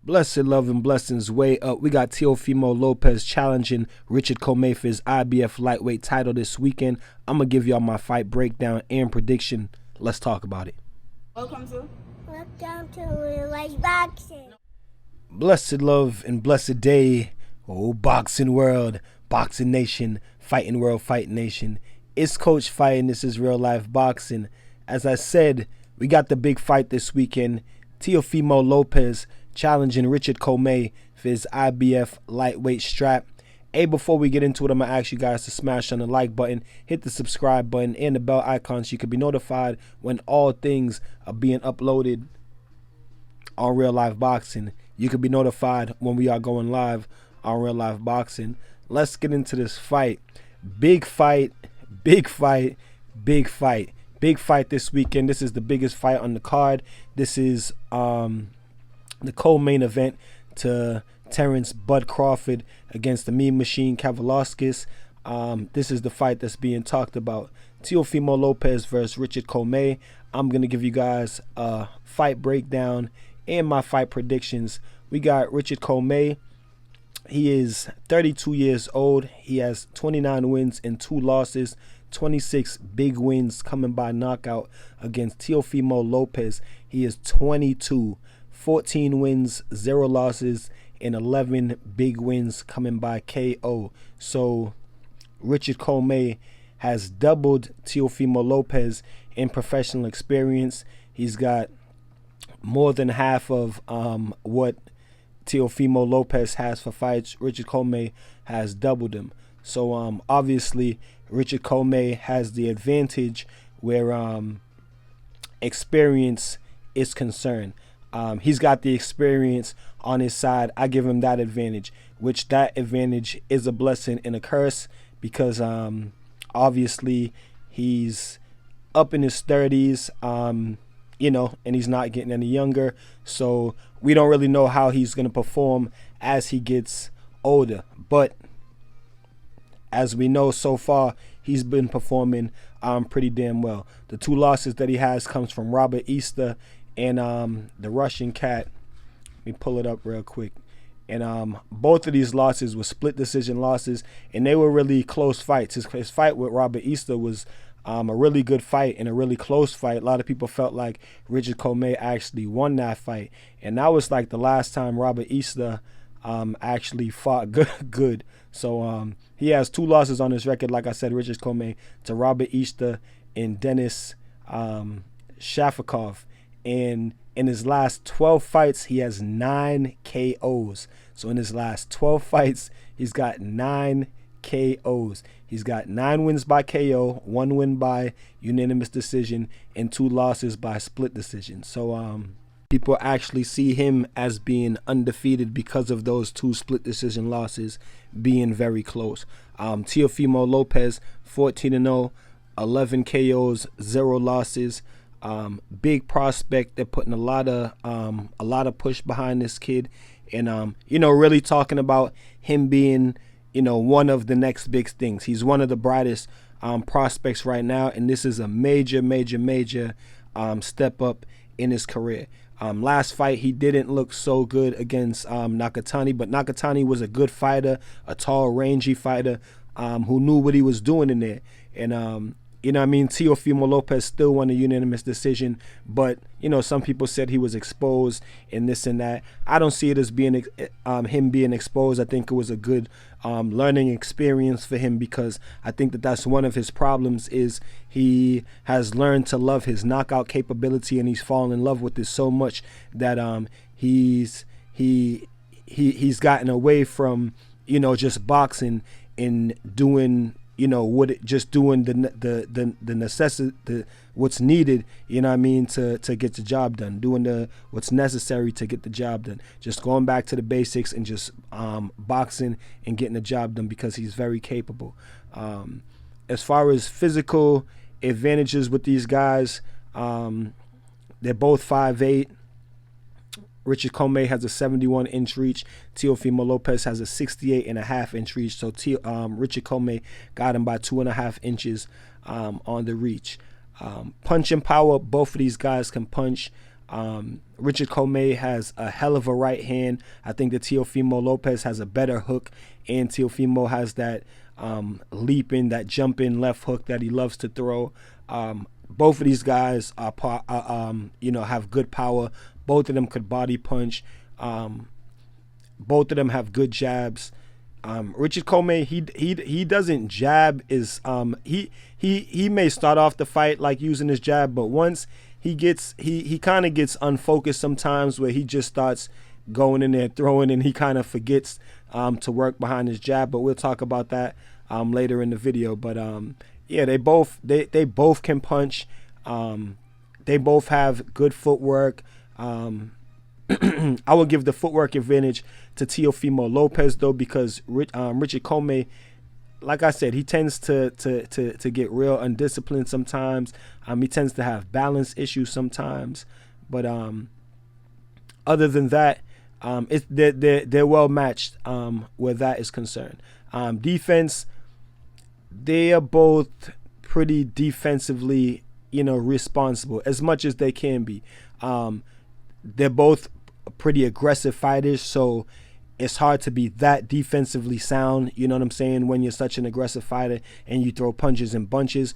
Blessed love and blessings way up. We got TEOFIMO Lopez challenging Richard Commey for his IBF lightweight title this weekend. I'm going to give y'all my fight breakdown and prediction. Let's talk about it. Welcome to Real Life Boxing. Blessed love and blessed day. Oh, boxing world, boxing nation, fighting world, fight nation. It's Coach Fighting. This is Real Life Boxing. As I said, we got the big fight this weekend. TEOFIMO Lopez challenging Richard Commey for his IBF lightweight strap. Hey, before we get into it, I'm going to ask you guys to smash on the like button, hit the subscribe button, and the bell icon so you can be notified when all things are being uploaded on Real Life Boxing. You can be notified when we are going live on Real Life Boxing. Let's get into this fight. Big fight, big fight, big fight. Big fight this weekend. This is the biggest fight on the card. This is the co-main event to Terrence Bud Crawford against the Mean Machine Kavaliauskas. This is the fight that's being talked about. TEOFIMO Lopez versus Richard Commey. I'm going to give you guys a fight breakdown and my fight predictions. We got Richard Commey. He is 32 years old. He has 29 wins and 2 losses. 26 big wins coming by knockout against TEOFIMO Lopez. He is 22. 14 wins, 0 losses, and 11 big wins coming by KO. So Richard Commey has doubled TEOFIMO Lopez in professional experience. He's got more than half of what TEOFIMO Lopez has for fights. Richard Commey has doubled him. So obviously Richard Commey has the advantage where experience is concerned. He's got the experience on his side. I give him that advantage, which that advantage is a blessing and a curse because obviously he's up in his 30s, and he's not getting any younger. So we don't really know how he's going to perform as he gets older. But as we know so far, he's been performing pretty damn well. The 2 losses that he has comes from Robert Easter and the Russian cat. Let me pull it up real quick. And both of these losses were split decision losses, and they were really close fights. His fight with Robert Easter was a really good fight and a really close fight. A lot of people felt like Richard Commey actually won that fight, and that was like the last time Robert Easter actually fought good. So he has 2 losses on his record, like I said, Richard Commey, to Robert Easter and Dennis Shafikov. And in his last 12 fights, he has 9 KOs. So in his last 12 fights, he's got 9 KOs. He's got 9 wins by KO, 1 win by unanimous decision, and 2 losses by split decision. So people actually see him as being undefeated because of those 2 split decision losses being very close. TEOFIMO Lopez, 14-0, 11 KOs, 0 losses. Big prospect. They're putting a lot of push behind this kid, and really talking about him being one of the next big things. He's one of the brightest prospects right now, and this is a major step up in his career. Last fight he didn't look so good against Nakatani, but Nakatani was a good fighter, a tall, rangy fighter who knew what he was doing in there. And TEOFIMO Lopez still won a unanimous decision, but some people said he was exposed and this and that. I don't see it as being him being exposed. I think it was a good learning experience for him, because I think that's one of his problems is he has learned to love his knockout capability, and he's fallen in love with it so much that he's gotten away from just boxing and doing doing the necessity, what's needed, to get the job done, doing what's necessary to get the job done, just going back to the basics and just boxing and getting the job done, because he's very capable. As far as physical advantages with these guys, they're both 5'8". Richard Commey has a 71-inch reach. TEOFIMO Lopez has a 68.5-inch reach. So Richard Commey got him by 2.5 inches on the reach. Punching power, both of these guys can punch. Richard Commey has a hell of a right hand. I think that Teofimo Lopez has a better hook, and Teofimo has that leaping, that jumping left hook that he loves to throw. Both of these guys are have good power. Both of them could body punch. Both of them have good jabs. Richard Commey, he doesn't jab he may start off the fight like using his jab, but once he kind of gets unfocused sometimes, where he just starts going in there throwing, and he kind of forgets to work behind his jab. But we'll talk about that later in the video. But yeah, they both can punch. They both have good footwork. I would give the footwork advantage to Teofimo Lopez though, because Richard Commey, like I said, he tends to get real undisciplined sometimes. He tends to have balance issues sometimes, but other than that, they're well matched where that is concerned. Defense, they are both pretty defensively, responsible as much as they can be. They're both pretty aggressive fighters, so it's hard to be that defensively sound, you know what I'm saying, when you're such an aggressive fighter and you throw punches in bunches,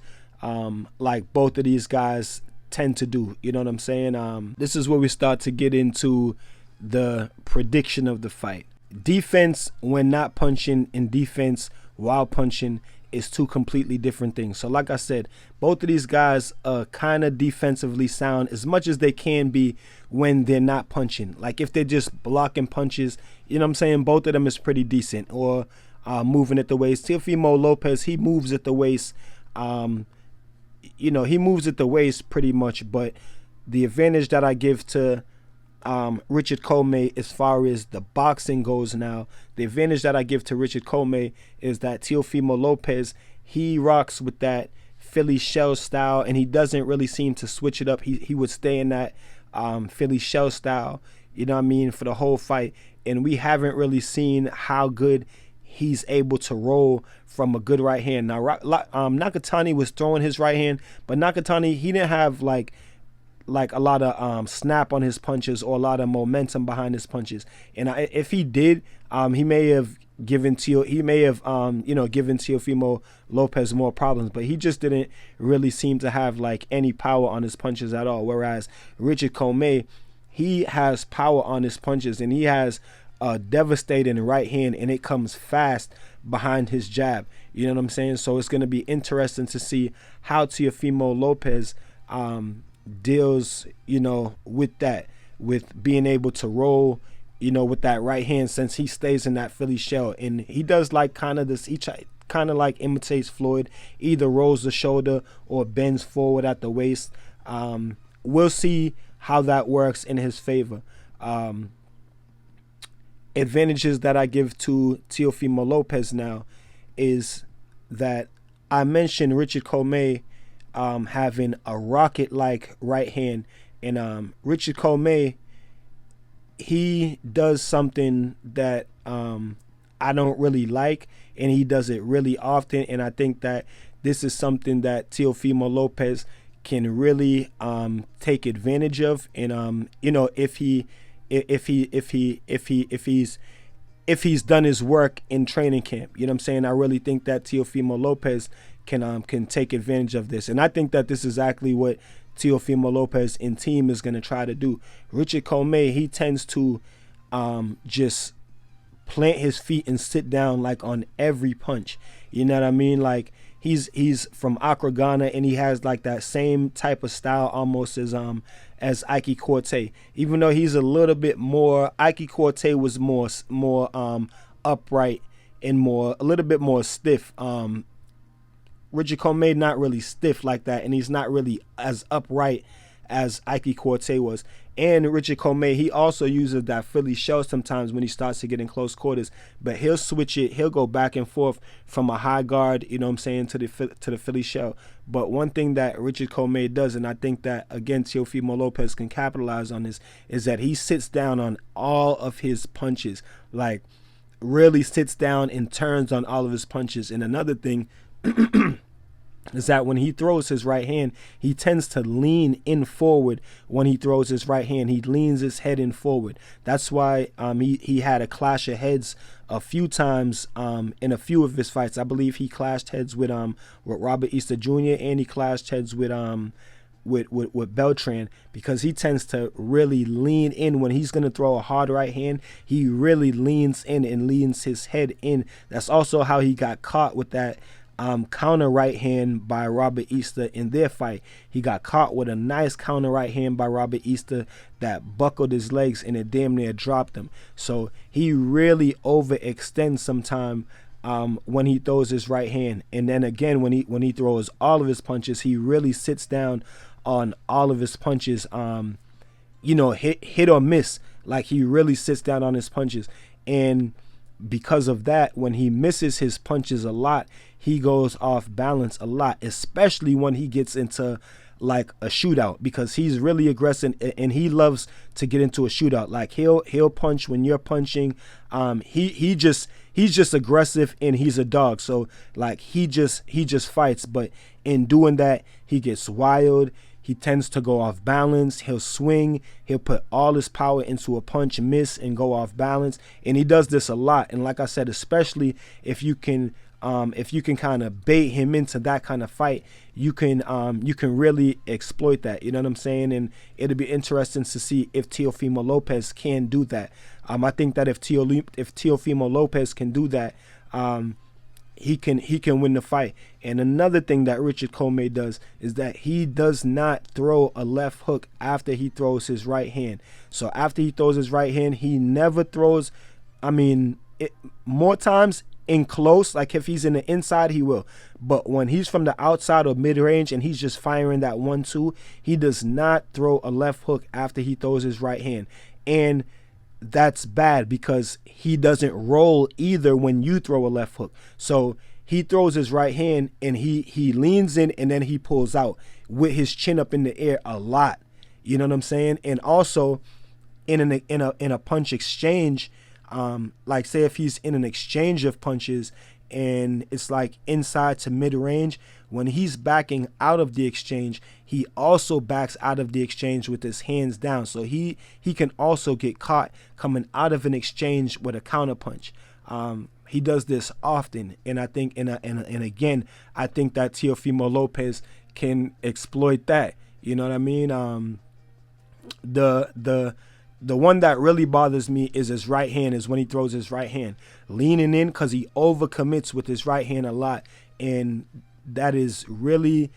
like both of these guys tend to do, you know what I'm saying. This is where we start to get into the prediction of the fight. Defense when not punching and defense while punching is two completely different things. So like I said, both of these guys are kind of defensively sound as much as they can be when they're not punching. Like if they're just blocking punches, you know what I'm saying, both of them is pretty decent, or moving at the waist. Teofimo Lopez, he moves at the waist. He moves at the waist pretty much, but the advantage that I give to Richard Commey as far as the boxing goes now, the advantage that I give to Richard Commey is that Teofimo Lopez, he rocks with that Philly shell style, and he doesn't really seem to switch it up. He would stay in that Philly shell style, you know what I mean, for the whole fight, and we haven't really seen how good he's able to roll from a good right hand. Now Nakatani was throwing his right hand, but Nakatani, he didn't have like a lot of snap on his punches or a lot of momentum behind his punches. And if he did, he may have given Teofimo Lopez more problems, but he just didn't really seem to have like any power on his punches at all. Whereas Richard Commey, he has power on his punches, and he has a devastating right hand, and it comes fast behind his jab. You know what I'm saying? So it's going to be interesting to see how Teofimo Lopez deals, with that, with being able to roll, with that right hand, since he stays in that Philly shell. And he does like kind of this, he kind of like imitates Floyd, either rolls the shoulder or bends forward at the waist. We'll see how that works in his favor. Advantages that I give to Teofimo Lopez now is that I mentioned Richard Commey having a rocket-like right hand, and Richard Commey, he does something that I don't really like, and he does it really often, and I think that this is something that Teofimo Lopez can really take advantage of, and if he's done his work in training camp, you know what I'm saying, I really think that Teofimo Lopez can take advantage of this. And I think that this is exactly what Teofimo Lopez and team is going to try to do. Richard Commey, he tends to just plant his feet and sit down like on every punch. You know what I mean? Like he's from Accra, Ghana, and he has like that same type of style almost as Ike Corte. Even though he's a little bit more, Ike Corte was more upright and a little bit more stiff. Richard Commey not really stiff like that, and he's not really as upright as Ike Corte was. And Richard Commey, he also uses that Philly shell sometimes when he starts to get in close quarters, but he'll switch it, he'll go back and forth from a high guard, you know what I'm saying, to the Philly shell. But one thing that Richard Commey does, and I think that again Teofimo Lopez can capitalize on this, is that he sits down on all of his punches, like really sits down and turns on all of his punches. And another thing is that when he throws his right hand, he tends to lean in forward. When he throws his right hand, he leans his head in forward. That's why he had a clash of heads a few times in a few of his fights. I believe he clashed heads with Robert Easter Jr. and he clashed heads with Beltran, because he tends to really lean in when he's going to throw a hard right hand. He really leans in and leans his head in. That's also how he got caught with that counter right hand by Robert Easter in their fight. He got caught with a nice counter right hand by Robert Easter that buckled his legs and it damn near dropped him. So he really overextends sometime when he throws his right hand. And then again, when he throws all of his punches, he really sits down on all of his punches, hit or miss. Like, he really sits down on his punches. And because of that, when he misses his punches a lot, he goes off balance a lot, especially when he gets into like a shootout, because he's really aggressive and he loves to get into a shootout. Like, he'll punch when you're punching. He's just aggressive and he's a dog. So like, he just fights, but in doing that, he gets wild. He tends to go off balance. He'll swing. He'll put all his power into a punch, miss, and go off balance. And he does this a lot. And like I said, especially if you can kind of bait him into that kind of fight, you can really exploit that. You know what I'm saying? And it'll be interesting to see if Teofimo Lopez can do that. I think that if Teofimo Lopez can do that, he can win the fight. And another thing that Richard Commey does is that he does not throw a left hook after he throws his right hand. So after he throws his right hand, he never throws. More times in close, like if he's in the inside, he will. But when he's from the outside or mid-range and he's just firing that 1-2, he does not throw a left hook after he throws his right hand. And that's bad, because he doesn't roll either when you throw a left hook. So he throws his right hand and he leans in and then he pulls out with his chin up in the air a lot. You know what I'm saying? And also in a punch exchange, like say if he's in an exchange of punches and it's like inside to mid-range, when he's backing out of the exchange, he also backs out of the exchange with his hands down. So he can also get caught coming out of an exchange with a counter punch. He does this often, and I think and again, I think that Teofimo Lopez can exploit that. You know what I mean? The one that really bothers me is his right hand, is when he throws his right hand. Leaning in, because he overcommits with his right hand a lot. And that is really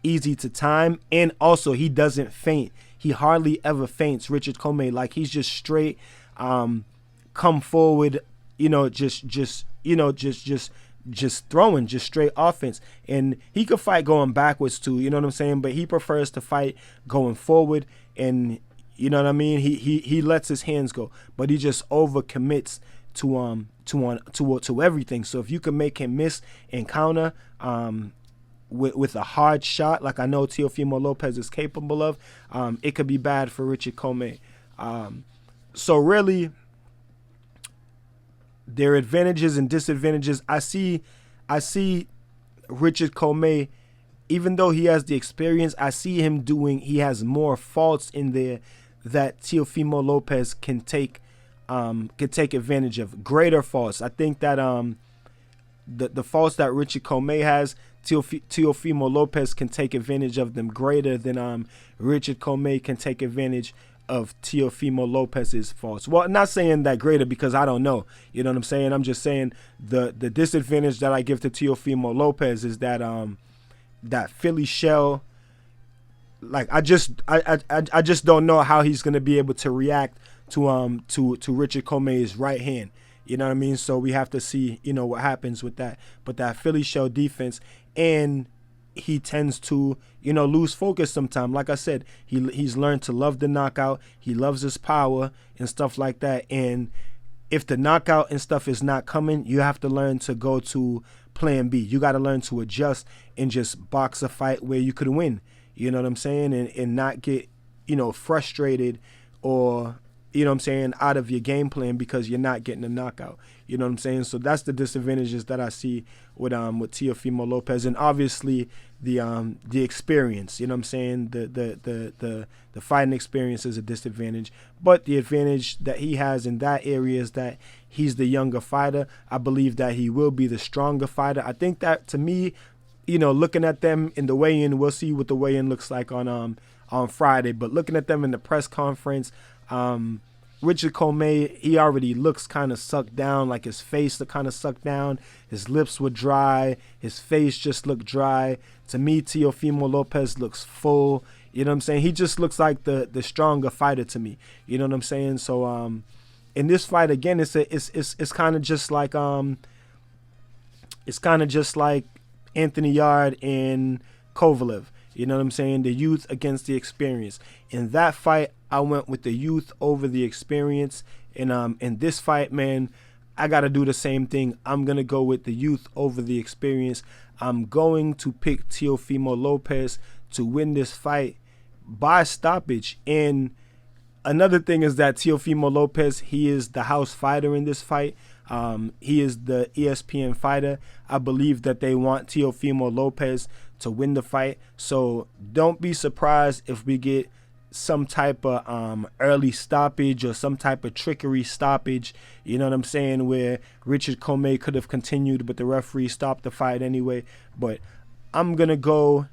easy to time. And also, he doesn't feint. He hardly ever feints, Richard Commey. Like, he's just straight come forward, just throwing, just straight offense. And he could fight going backwards too, you know what I'm saying? But he prefers to fight going forward, and you know what I mean? He lets his hands go, but he just overcommits to everything. So if you can make him miss and counter with a hard shot, like I know Teofimo Lopez is capable of, it could be bad for Richard Commey. So really, their advantages and disadvantages. I see Richard Commey, even though he has the experience, I see him he has more faults in there that Teofimo Lopez can take advantage of. Greater faults. I think that the faults that Richard Commey has, Teofimo Lopez can take advantage of them greater than Richard Commey can take advantage of Teofimo Lopez's faults. Well, not saying that greater, because I don't know. You know what I'm saying? I'm just saying the disadvantage that I give to Teofimo Lopez is that that Philly shell. Like, I just don't know how he's gonna be able to react to Richard Commey's right hand. You know what I mean? So we have to see, what happens with that. But that Philly shell defense, and he tends to, lose focus sometimes. Like I said, he's learned to love the knockout. He loves his power and stuff like that. And if the knockout and stuff is not coming, you have to learn to go to plan B. You got to learn to adjust and just box a fight where you could win. You know what I'm saying? And not get, frustrated or, you know what I'm saying, out of your game plan because you're not getting a knockout. You know what I'm saying? So that's the disadvantages that I see with Teofimo Lopez, and obviously the experience. You know what I'm saying? The fighting experience is a disadvantage, but the advantage that he has in that area is that he's the younger fighter. I believe that he will be the stronger fighter. I think that, to me, you know, looking at them in the weigh-in, we'll see what the weigh-in looks like on Friday. But looking at them in the press conference, Richard Commey, he already looks kind of sucked down, like his face looked kind of sucked down. His lips were dry. His face just looked dry. To me, Teofimo Lopez looks full. You know what I'm saying? He just looks like the stronger fighter to me. You know what I'm saying? So in this fight, again, it's kind of just like Anthony Yard and Kovalev. You know what I'm saying? The youth against the experience. In that fight, I went with the youth over the experience. And in this fight, man, I got to do the same thing. I'm going to go with the youth over the experience. I'm going to pick Teofimo Lopez to win this fight by stoppage. And another thing is that Teofimo Lopez, he is the house fighter in this fight. He is the ESPN fighter. I believe that they want Teofimo Lopez to win the fight. So don't be surprised if we get some type of early stoppage or some type of trickery stoppage. You know what I'm saying? Where Richard Commey could have continued, but the referee stopped the fight anyway. But I'm gonna go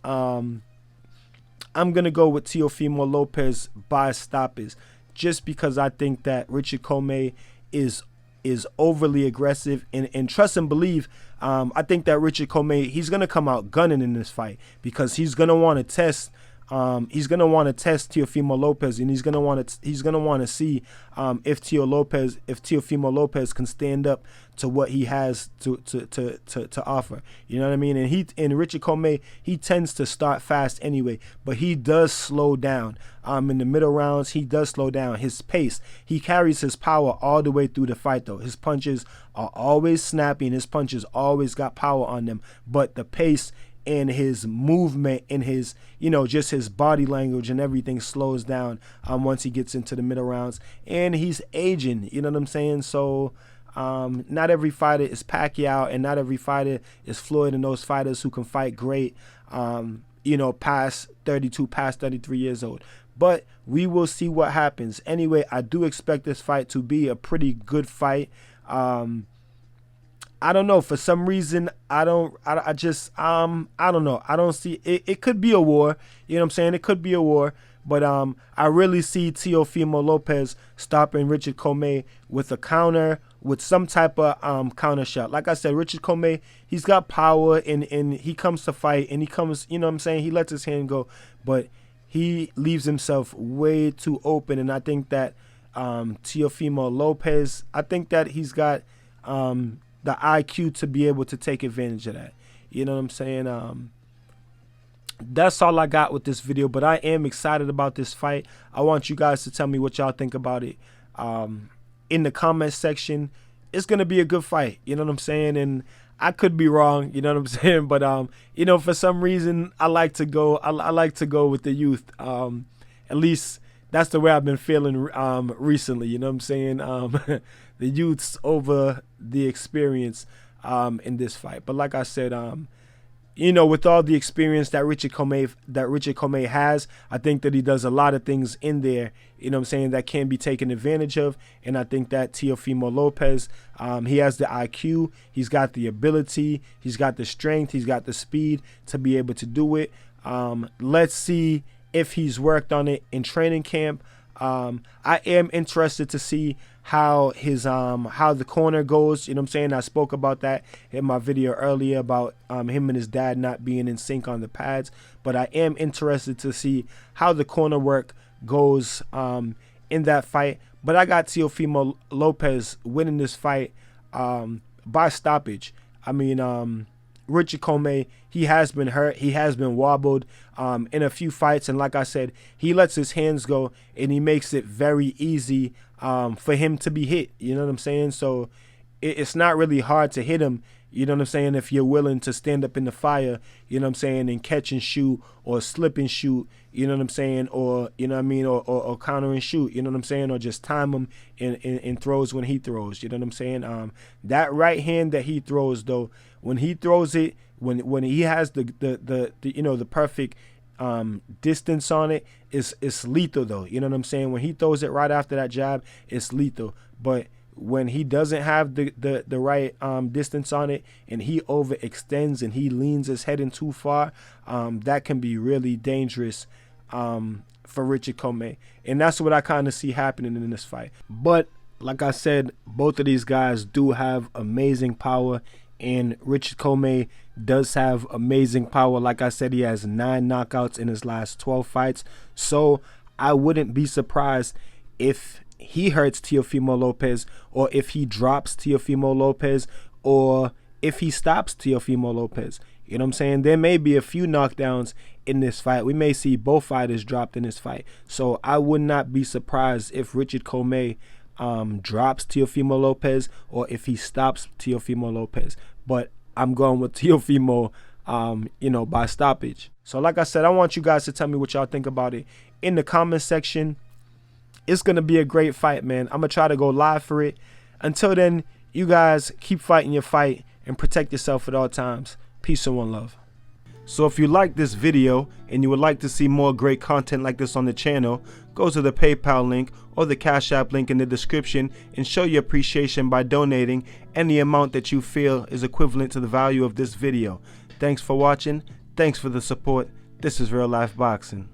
with Teofimo Lopez by stoppage, just because I think that Richard Commey is overly aggressive, and trust and believe, I think that Richard Commey, he's gonna come out gunning in this fight because he's gonna want to test Teofimo Lopez, and he's gonna want to see if Teofimo Lopez can stand up to what he has to offer. You know what I mean? And Richard Commey, he tends to start fast anyway, but he does slow down. In the middle rounds, he does slow down his pace. He carries his power all the way through the fight, though. His punches are always snappy, and his punches always got power on them. But the pace and his movement and his, you know, just his body language and everything slows down once he gets into the middle rounds. And he's aging, you know what I'm saying? So not every fighter is Pacquiao, and not every fighter is Floyd, and those fighters who can fight great, you know, past 32, past 33 years old. But we will see what happens. Anyway, I do expect this fight to be a pretty good fight. I don't know. For some reason, I don't know. I don't see it. It could be a war. You know what I'm saying? It could be a war. But I really see Teofimo Lopez stopping Richard Commey with a counter, with some type of counter shot. Like I said, Richard Commey, he's got power, and he comes to fight, and he comes, you know what I'm saying? He lets his hand go, but he leaves himself way too open. And I think that Teofimo Lopez, I think that he's got the IQ to be able to take advantage of that. You know what I'm saying? That's all I got with this video, but I am excited about this fight. I want you guys to tell me what y'all think about it in the comment section. It's going to be a good fight. You know what I'm saying? And I could be wrong, you know what I'm saying? But, you know, for some reason, I like to go with the youth. At least that's the way I've been feeling recently, you know what I'm saying? The youths over the experience in this fight. But like I said, you know, with all the experience that Richard Commey has, I think that he does a lot of things in there, you know what I'm saying, that can be taken advantage of. And I think that Teofimo Lopez, he has the IQ, he's got the ability, he's got the strength, he's got the speed to be able to do it. Let's see if he's worked on it in training camp. I am interested to see how his how the corner goes. You know what I'm saying? I spoke about that in my video earlier about him and his dad not being in sync on the pads. But I am interested to see how the corner work goes in that fight. But I got Teofimo Lopez winning this fight by stoppage. I mean, Richard Commey, he has been hurt. He has been wobbled in a few fights. And like I said, he lets his hands go, and he makes it very easy for him to be hit. You know what I'm saying? So it's not really hard to hit him. You know what I'm saying? If you're willing to stand up in the fire, you know what I'm saying, and catch and shoot or slip and shoot, you know what I'm saying, or, you know what I mean, or counter and shoot, you know what I'm saying, or just time him in throws when he throws, you know what I'm saying? That right hand that he throws, though, when he throws it, when he has the you know, the perfect distance on it, it's lethal, though. You know what I'm saying? When he throws it right after that jab, it's lethal. But when he doesn't have the right distance on it, and he overextends and he leans his head in too far, that can be really dangerous for Richard Commey. And that's what I kind of see happening in this fight. But like I said, both of these guys do have amazing power, and Richard Commey does have amazing power. Like I said, he has 9 knockouts in his last 12 fights. So I wouldn't be surprised if he hurts Teofimo Lopez, or if he drops Teofimo Lopez, or if he stops Teofimo Lopez. You know what I'm saying? There may be a few knockdowns in this fight. We may see both fighters dropped in this fight. So I would not be surprised if Richard Commey drops Teofimo Lopez, or if he stops Teofimo Lopez. But I'm going with Teofimo, you know, by stoppage. So like I said, I want you guys to tell me what y'all think about it in the comment section. It's going to be a great fight, man. I'm going to try to go live for it. Until then, you guys keep fighting your fight and protect yourself at all times. Peace and one love. So if you like this video and you would like to see more great content like this on the channel, go to the PayPal link or the Cash App link in the description and show your appreciation by donating any amount that you feel is equivalent to the value of this video. Thanks for watching. Thanks for the support. This is Real Life Boxing.